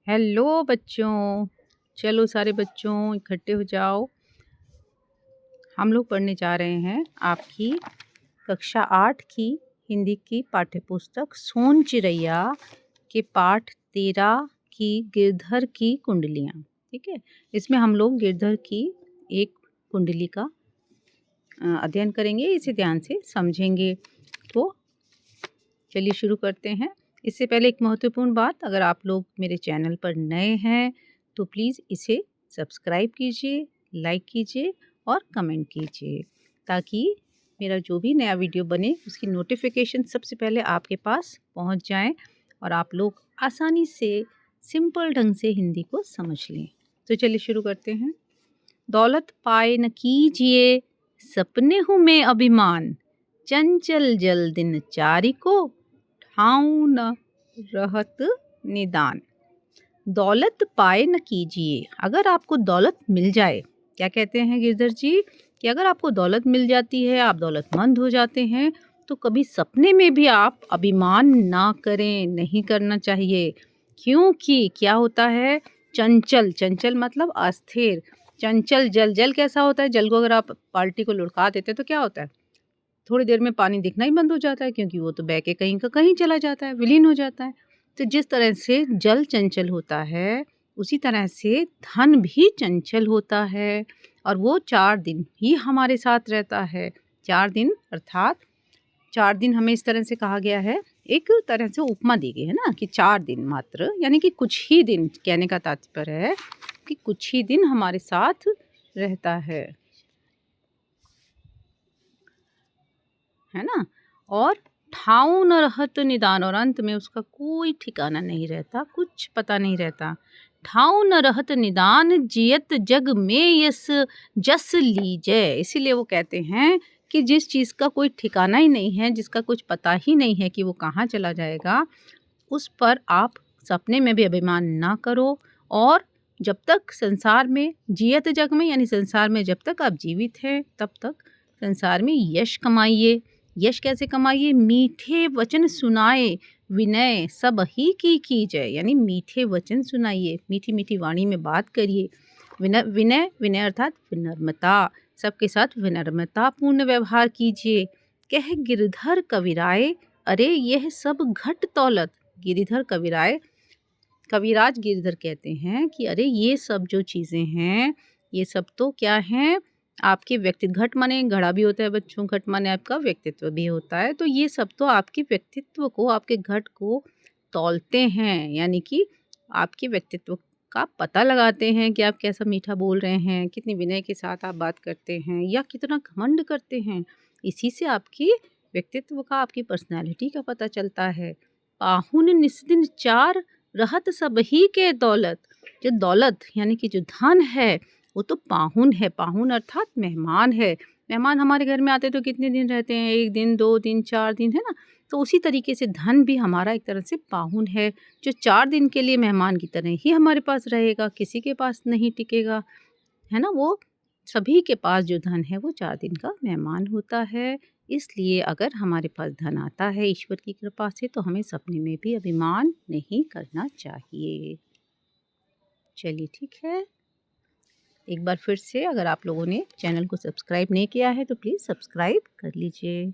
Hello बच्चों, चलो सारे बच्चों इकट्ठे हो जाओ। हम लोग पढ़ने जा रहे हैं आपकी कक्षा 8 की हिंदी की पाठ्यपुस्तक सोन चिरैया के पाठ 13 की गिरधर की कुंडलियाँ। ठीक है, इसमें हम लोग गिरधर की एक कुंडली का अध्ययन करेंगे। इसे ध्यान से समझेंगे। तो चलिए शुरू करते हैं। इससे पहले एक महत्वपूर्ण बात, अगर आप लोग मेरे चैनल पर नए हैं तो प्लीज़ इसे सब्सक्राइब कीजिए, लाइक कीजिए और कमेंट कीजिए, ताकि मेरा जो भी नया वीडियो बने उसकी नोटिफिकेशन सबसे पहले आपके पास पहुंच जाए और आप लोग आसानी से सिंपल ढंग से हिंदी को समझ लें। तो चलिए शुरू करते हैं। दौलत पाए न कीजिए सपने हूँ मैं अभिमान, चंचल जल दिन चारी को ठाऊं न रहत निदान। दौलत पाए न कीजिए, अगर आपको दौलत मिल जाए, क्या कहते हैं गिरधर जी कि अगर आपको दौलत मिल जाती है, आप दौलतमंद हो जाते हैं, तो कभी सपने में भी आप अभिमान ना करें, नहीं करना चाहिए। क्योंकि क्या होता है, चंचल, चंचल मतलब अस्थिर। चंचल जल, जल कैसा होता है, जल को अगर आप बाल्टी को लुढ़का देते हैं तो क्या होता है, थोड़ी देर में पानी दिखना ही बंद हो जाता है, क्योंकि वो तो बह के कहीं का कहीं चला जाता है, विलीन हो जाता है। तो जिस तरह से जल चंचल होता है, उसी तरह से धन भी चंचल होता है और वो 4 दिन ही हमारे साथ रहता है। 4 दिन अर्थात 4 दिन हमें इस तरह से कहा गया है, एक तरह से उपमा दी गई है ना, कि 4 दिन मात्र, यानी कि कुछ ही दिन। कहने का तात्पर्य है कि कुछ ही दिन हमारे साथ रहता है ना। और ठाऊं न रहत निदान, और अंत में उसका कोई ठिकाना नहीं रहता, कुछ पता नहीं रहता। ठाऊं न रहत निदान, जियत जग में यस जस लीजै। इसीलिए वो कहते हैं कि जिस चीज़ का कोई ठिकाना ही नहीं है, जिसका कुछ पता ही नहीं है कि वो कहाँ चला जाएगा, उस पर आप सपने में भी अभिमान ना करो। और जब तक संसार में, जियत जग में यानी संसार में जब तक आप जीवित हैं, तब तक संसार में यश कमाइए। यश कैसे कमाइए, मीठे वचन सुनाए, विनय सब ही की कीजिए, यानी मीठे वचन सुनाइए, मीठी मीठी वाणी में बात करिए। विनय, विनय, विनय अर्थात विनम्रता, सबके साथ विनम्रता पूर्ण व्यवहार कीजिए। कह गिरधर कविराय, अरे यह सब घट तौलत। गिरिधर कविराय, कविराज गिरधर कहते हैं कि अरे ये सब जो चीज़ें हैं, ये सब तो क्या हैं, आपके व्यक्तित्व। घट माने घड़ा भी होता है बच्चों, घट माने आपका व्यक्तित्व भी होता है। तो ये सब तो आपके व्यक्तित्व को, आपके घट को तौलते हैं, यानी कि आपके व्यक्तित्व का पता लगाते हैं कि आप कैसा मीठा बोल रहे हैं, कितनी विनय के साथ आप बात करते हैं या कितना घमंड करते हैं। इसी से आपकी व्यक्तित्व का, आपकी पर्सनैलिटी का पता चलता है। पाहुन निस्दिन चार, रहत सब ही के दौलत। जो दौलत यानी कि जो धन है, वो तो पाहुन है। पाहुन अर्थात मेहमान है। मेहमान हमारे घर में आते तो कितने दिन रहते हैं, 1 दिन, 2 दिन, 4 दिन, है ना। तो उसी तरीके से धन भी हमारा एक तरह से पाहुन है, जो 4 दिन के लिए मेहमान की तरह ही हमारे पास रहेगा, किसी के पास नहीं टिकेगा, है ना। वो सभी के पास जो धन है वो 4 दिन का मेहमान होता है। इसलिए अगर हमारे पास धन आता है ईश्वर की कृपा से, तो हमें सपने में भी अभिमान नहीं करना चाहिए। चलिए ठीक है, एक बार फिर से, अगर आप लोगों ने चैनल को सब्सक्राइब नहीं किया है तो प्लीज़ सब्सक्राइब कर लीजिए।